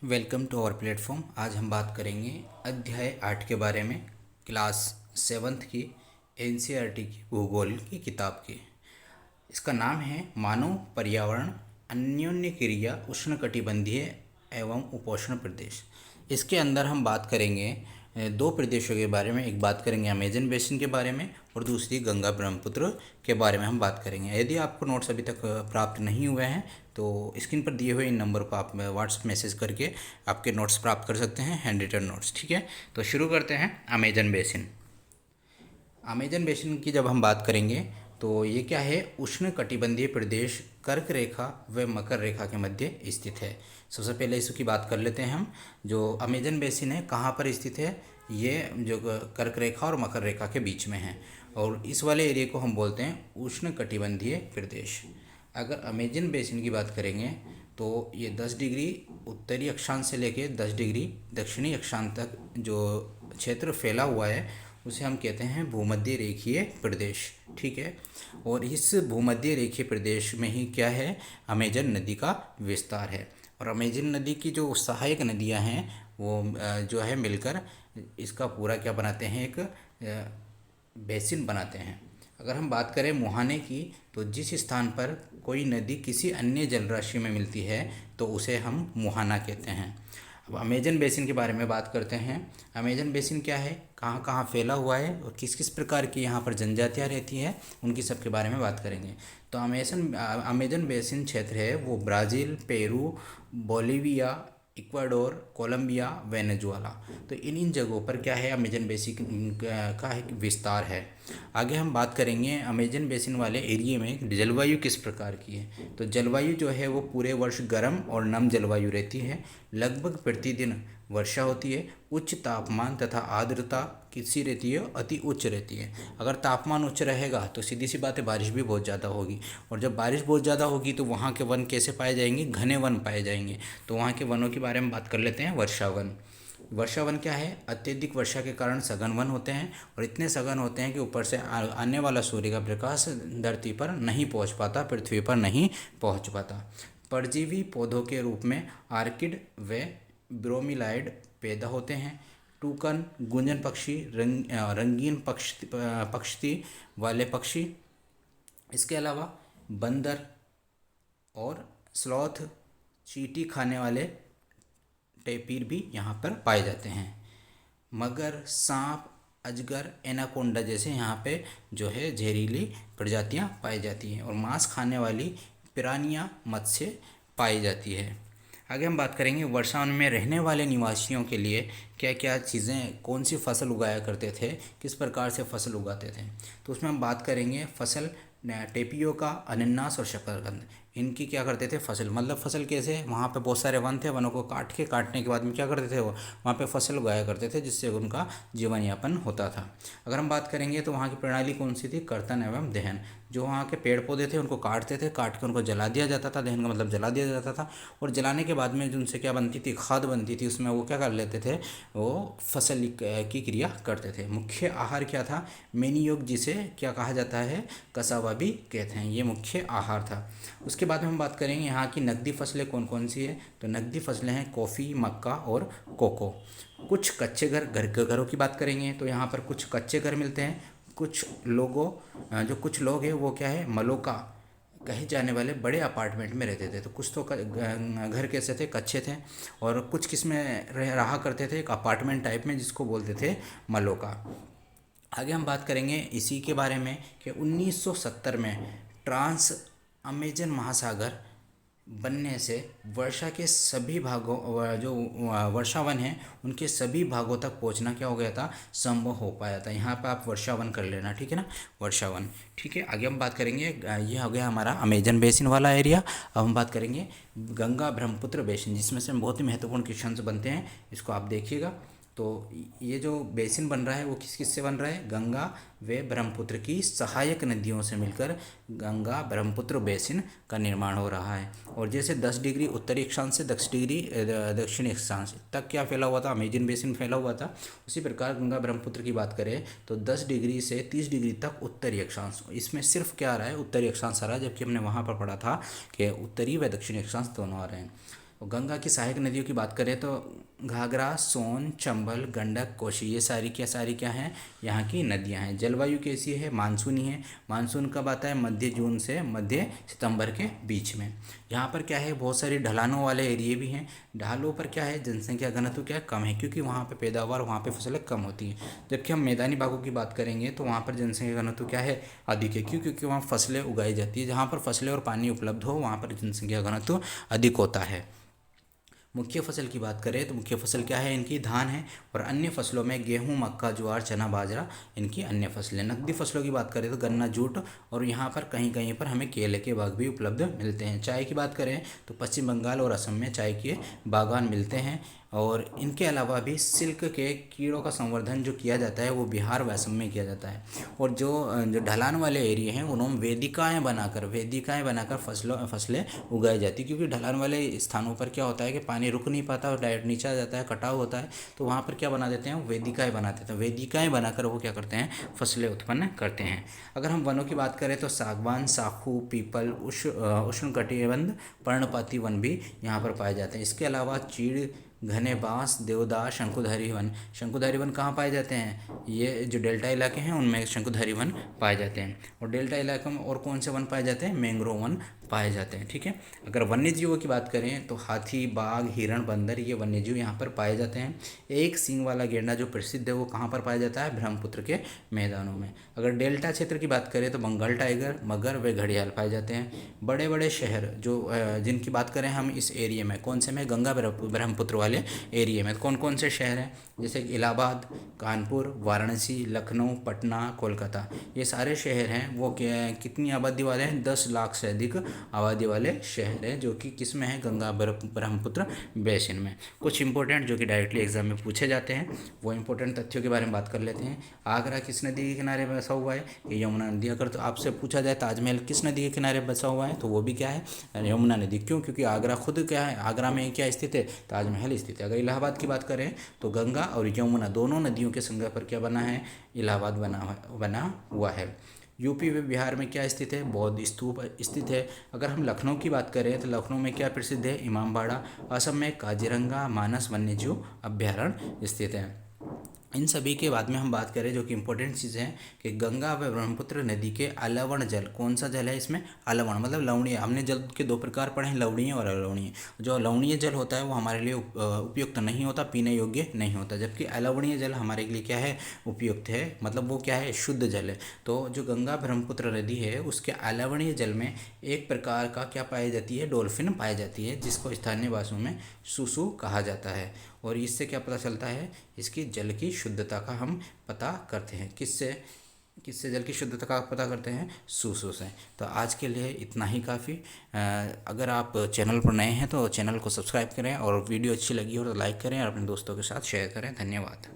Welcome to our platform. आज हम बात करेंगे अध्याय 8 के बारे में, क्लास 7th की एनसीईआरटी की भूगोल की किताब की। इसका नाम है मानव पर्यावरण अन्योन्य क्रिया उष्णकटिबंधीय एवं उपोष्ण प्रदेश। इसके अंदर हम बात करेंगे दो प्रदेशों के बारे में। एक बात करेंगे अमेजन बेसिन के बारे में और दूसरी गंगा ब्रह्मपुत्र के बारे में हम बात करेंगे। यदि आपको नोट्स अभी तक प्राप्त नहीं हुए हैं तो स्क्रीन पर दिए हुए इन नंबर को आप व्हाट्सएप मैसेज करके आपके नोट्स प्राप्त कर सकते हैं, हैंड रिटन नोट्स। ठीक है, तो शुरू करते हैं। Amazon basin. अमेजन बेसिन की जब हम बात करेंगे तो ये क्या है, उष्ण कटिबंधीय प्रदेश कर्क रेखा व मकर रेखा के मध्य स्थित है। सबसे पहले इसकी बात कर लेते हैं हम। जो अमेजन बेसिन है कहाँ पर स्थित है, ये जो कर्क रेखा और मकर रेखा के बीच में है और इस वाले एरिया को हम बोलते हैं उष्ण कटिबंधीय प्रदेश। अगर अमेजन बेसिन की बात करेंगे तो ये 10 डिग्री उत्तरी अक्षांश से लेके 10 डिग्री दक्षिणी अक्षांश तक जो क्षेत्र फैला हुआ है उसे हम कहते हैं भूमध्य रेखीय प्रदेश। ठीक है, और इस भूमध्य रेखीय प्रदेश में ही क्या है, अमेजन नदी का विस्तार है। और अमेजन नदी की जो सहायक नदियां हैं वो जो है मिलकर इसका पूरा क्या बनाते हैं, एक बेसिन बनाते हैं। अगर हम बात करें मुहाने की तो जिस स्थान पर कोई नदी किसी अन्य जलराशि में मिलती है तो उसे हम मुहाना कहते हैं। अब अमेजन बेसिन के बारे में बात करते हैं। अमेजन बेसिन क्या है, कहाँ कहाँ फैला हुआ है और किस किस प्रकार की यहाँ पर जनजातियाँ रहती हैं, उनकी सब के बारे में बात करेंगे। तो अमेजन बेसिन क्षेत्र है वो Brazil, Peru, Bolivia, Ecuador, Colombia, Venezuela, तो इन जगहों पर क्या है, अमेजन बेसिन का एक विस्तार है। आगे हम बात करेंगे अमेजन बेसिन वाले एरिया में जलवायु किस प्रकार की है। तो जलवायु जो है वो पूरे वर्ष गर्म और नम जलवायु रहती है। लगभग प्रतिदिन वर्षा होती है। उच्च तापमान तथा आर्द्रता किसी रहती है, अति उच्च रहती है। अगर तापमान उच्च रहेगा तो सीधी सी बात है बारिश भी बहुत ज़्यादा होगी, और जब बारिश बहुत ज़्यादा होगी तो वहाँ के वन कैसे पाए जाएंगे, घने वन पाए जाएंगे। तो वहाँ के वनों के बारे में बात कर लेते हैं। वर्षावन। वर्षावन क्या है, अत्यधिक वर्षा के कारण सघन वन होते हैं और इतने सघन होते हैं कि ऊपर से आने वाला सूर्य का प्रकाश धरती पर नहीं पहुंच पाता, पृथ्वी पर नहीं पहुंच पाता। परजीवी पौधों के रूप में आर्किड व ब्रोमीलाइड पैदा होते हैं। टूकन, गुंजन पक्षी, रंगीन पक्षी वाले पक्षी, इसके अलावा बंदर और स्लॉथ, चींटी खाने वाले टैपीर भी यहाँ पर पाए जाते हैं। मगर, सांप, अजगर, एनाकोंडा जैसे यहाँ पे जो है जहरीली प्रजातियाँ पाई जाती हैं और मांस खाने वाली पिरानिया मत्स्य पाई जाती है। आगे हम बात करेंगे वर्षावन में रहने वाले निवासियों के लिए क्या क्या चीज़ें, कौन सी फसल उगाया करते थे, किस प्रकार से फसल उगाते थे। तो उसमें हम बात करेंगे फसल टेपियोका, अनन्नास और शकरकंद, इनकी क्या करते थे फसल, मतलब फसल कैसे, वहाँ पे बहुत सारे वन थे, वनों को काटने के बाद में क्या करते थे, वो वहाँ पे फसल उगाया करते थे जिससे उनका जीवन यापन होता था। अगर हम बात करेंगे तो वहाँ की प्रणाली कौन सी थी, कर्तन एवं दहन। जो वहाँ के पेड़ पौधे थे उनको काटते थे, काट के उनको जला दिया जाता था, दहन का मतलब जला दिया जाता था, और जलाने के बाद में जो उनसे क्या बनती थी, खाद बनती थी, उसमें वो क्या कर लेते थे, वो फसल की क्रिया करते थे। मुख्य आहार क्या था, मेनियोग, जिसे क्या कहा जाता है, कसावा भी कहते हैं, ये मुख्य आहार था। उसके बाद में हम बात करेंगे यहाँ की नकदी फसलें कौन कौन सी है। तो नकदी फसलें हैं कॉफ़ी, मक्का और कोको। कुछ कच्चे घरों की बात करेंगे तो यहाँ पर कुछ कच्चे घर मिलते हैं। कुछ कुछ लोग हैं वो क्या है, मलोका कहे जाने वाले बड़े अपार्टमेंट में रहते थे। तो कुछ तो घर कैसे थे, कच्चे थे, और कुछ किस में रहा करते थे, एक अपार्टमेंट टाइप में जिसको बोलते थे मलोका। आगे हम बात करेंगे इसी के बारे में कि 1970 में ट्रांस अमेजन महासागर बनने से वर्षा के सभी भागों, जो वर्षावन हैं उनके सभी भागों तक पहुंचना क्या हो गया था, संभव हो पाया था। यहाँ पे आप वर्षावन कर लेना, ठीक है ना, वर्षावन। ठीक है, आगे हम बात करेंगे, ये हो गया हमारा अमेजन बेसिन वाला एरिया। अब हम बात करेंगे गंगा ब्रह्मपुत्र बेसिन, जिसमें से बहुत ही महत्वपूर्ण क्वेश्चन बनते हैं, इसको आप देखिएगा। तो ये जो बेसिन बन रहा है वो किस किस से बन रहा है, गंगा व ब्रह्मपुत्र की सहायक नदियों से मिलकर गंगा ब्रह्मपुत्र बेसिन का निर्माण हो रहा है। और जैसे 10 डिग्री उत्तरी अक्षांश से 10 डिग्री दक्षिणी अक्षांश तक क्या फैला हुआ था, अमेजन बेसिन फैला हुआ था, उसी प्रकार गंगा ब्रह्मपुत्र की बात करें तो 10 डिग्री से 30 डिग्री तक उत्तरी अक्षांश। इसमें सिर्फ क्या आ रहा है, उत्तरी अक्षांश आ रहा है, जबकि हमने वहाँ पर पढ़ा था कि उत्तरी व दक्षिणी अक्षांश दोनों आ रहे हैं। और गंगा की सहायक नदियों की बात करें तो घाघरा, सोन, चंबल, गंडक, कोसी, ये सारी क्या हैं, यहाँ की नदियाँ हैं। जलवायु कैसी है, मानसूनी है। मानसून कब आता है, मध्य जून से मध्य सितंबर के बीच में। यहाँ पर क्या है, बहुत सारी ढलानों वाले एरिए भी हैं। ढालों पर क्या है, जनसंख्या घनत्व क्या है, कम है, क्योंकि वहाँ पे पैदावार, वहाँ पे फसलें कम होती हैं। जबकि हम मैदानी भागों की बात करेंगे तो वहाँ पर जनसंख्या घनत्व क्या है, अधिक है। क्यों, क्योंकि वहाँ फसलें उगाई जाती है। जहाँ पर फसलें और पानी उपलब्ध हो वहाँ पर जनसंख्या घनत्व अधिक होता है। मुख्य फसल की बात करें तो मुख्य फसल क्या है, इनकी धान है। और अन्य फसलों में गेहूं, मक्का, ज्वार, चना, बाजरा इनकी अन्य फसलें। नकदी फसलों की बात करें तो गन्ना, जूट, और यहाँ पर कहीं कहीं पर हमें केले के बाग भी उपलब्ध मिलते हैं। चाय की बात करें तो पश्चिम बंगाल और असम में चाय के बागान मिलते हैं। और इनके अलावा भी सिल्क के कीड़ों का संवर्धन जो किया जाता है वो बिहार व असम में किया जाता है। और जो ढलान वाले एरिए हैं उन्होंने वेदिकाएं बनाकर फसलें उगाई जाती है। क्योंकि ढलान वाले स्थानों पर क्या होता है कि पानी रुक नहीं पाता और डायरेक्ट नीचे आ जाता है, कटाव होता है, तो वहाँ पर क्या बना देते हैं, वेदिकाएं बना देते हैं। वेदिकाएं बनाकर वो क्या करते हैं, फसलें उत्पन्न करते हैं। अगर हम वनों की बात करें तो सागवान, साखू, पीपल, उष्णकटिबंध पर्णपाती वन भी यहाँ पर पाए जाते हैं। इसके अलावा चीड़, घने बांस, देवदार, शंकुधारी वन कहाँ पाए जाते हैं, ये जो डेल्टा इलाके हैं उनमें शंकुधारी वन पाए जाते हैं। और डेल्टा इलाके में और कौन से वन पाए जाते हैं, मैंग्रोव वन पाए जाते हैं। ठीक है। अगर वन्य जीवों की बात करें तो हाथी, बाघ, हिरण, बंदर, ये वन्य जीव यहाँ पर पाए जाते हैं। एक सींग वाला गैंडा जो प्रसिद्ध है वो कहाँ पर पाया जाता है, ब्रह्मपुत्र के मैदानों में। अगर डेल्टा क्षेत्र की बात करें तो बंगाल टाइगर, मगर व घड़ियाल पाए जाते हैं। बड़े बड़े शहर जो जिनकी बात करें हम इस एरिया में, कौन से में, गंगा ब्रह्मपुत्र वाले एरिया में कौन कौन से शहर हैं, जैसे इलाहाबाद, कानपुर, वाराणसी, लखनऊ, पटना, कोलकाता, ये सारे शहर हैं। वो कितनी आबादी वाले हैं, 10 लाख से अधिक आबादी वाले शहर हैं, जो कि किस में है, गंगा ब्रह्मपुत्र बेसिन में। कुछ इंपॉर्टेंट जो कि डायरेक्टली एग्जाम में पूछे जाते हैं वो इंपॉर्टेंट तथ्यों के बारे में बात कर लेते हैं। आगरा किस नदी के किनारे बसा हुआ है, ये यमुना नदी। अगर तो आपसे पूछा जाए ताजमहल किस नदी के किनारे बसा हुआ है, तो वो भी क्या है, यमुना नदी। क्यों, क्योंकि आगरा खुद क्या है, आगरा में क्या स्थित है, ताजमहल स्थित है। अगर इलाहाबाद की बात करें तो गंगा और यमुना दोनों नदियों के संगम पर क्या बना है, इलाहाबाद बना हुआ है। यूपी व बिहार में क्या स्थित है, बौद्ध स्तूप स्थित है। अगर हम लखनऊ की बात करें तो लखनऊ में क्या प्रसिद्ध है, इमामबाड़ा। असम में काजीरंगा मानस वन्यजीव अभ्यारण्य स्थित है। इन सभी के बाद में हम बात करें जो कि इंपॉर्टेंट चीज़ें हैं कि गंगा व ब्रह्मपुत्र नदी के अलवण जल, कौन सा जल है इसमें, अलवण मतलब लवणीय। हमने जल के 2 प्रकार पढ़े हैं, लवणीय और अलवणीय। जो लवणीय जल होता है वो हमारे लिए उपयुक्त नहीं होता, पीने योग्य नहीं होता, जबकि अलवणीय जल हमारे लिए क्या है, उपयुक्त है, मतलब वो क्या है, शुद्ध जल है। तो जो गंगा ब्रह्मपुत्र नदी है उसके अलवणीय जल में एक प्रकार का क्या पाई जाती है, डॉल्फिन पाई जाती है, जिसको स्थानीय भाषाओं में सुसु कहा जाता है। और इससे क्या पता चलता है, इसकी जल की शुद्धता का हम पता करते हैं। किससे जल की शुद्धता का पता करते हैं, सुसु से। तो आज के लिए इतना ही काफ़ी। अगर आप चैनल पर नए हैं तो चैनल को सब्सक्राइब करें, और वीडियो अच्छी लगी हो तो लाइक करें और अपने दोस्तों के साथ शेयर करें। धन्यवाद।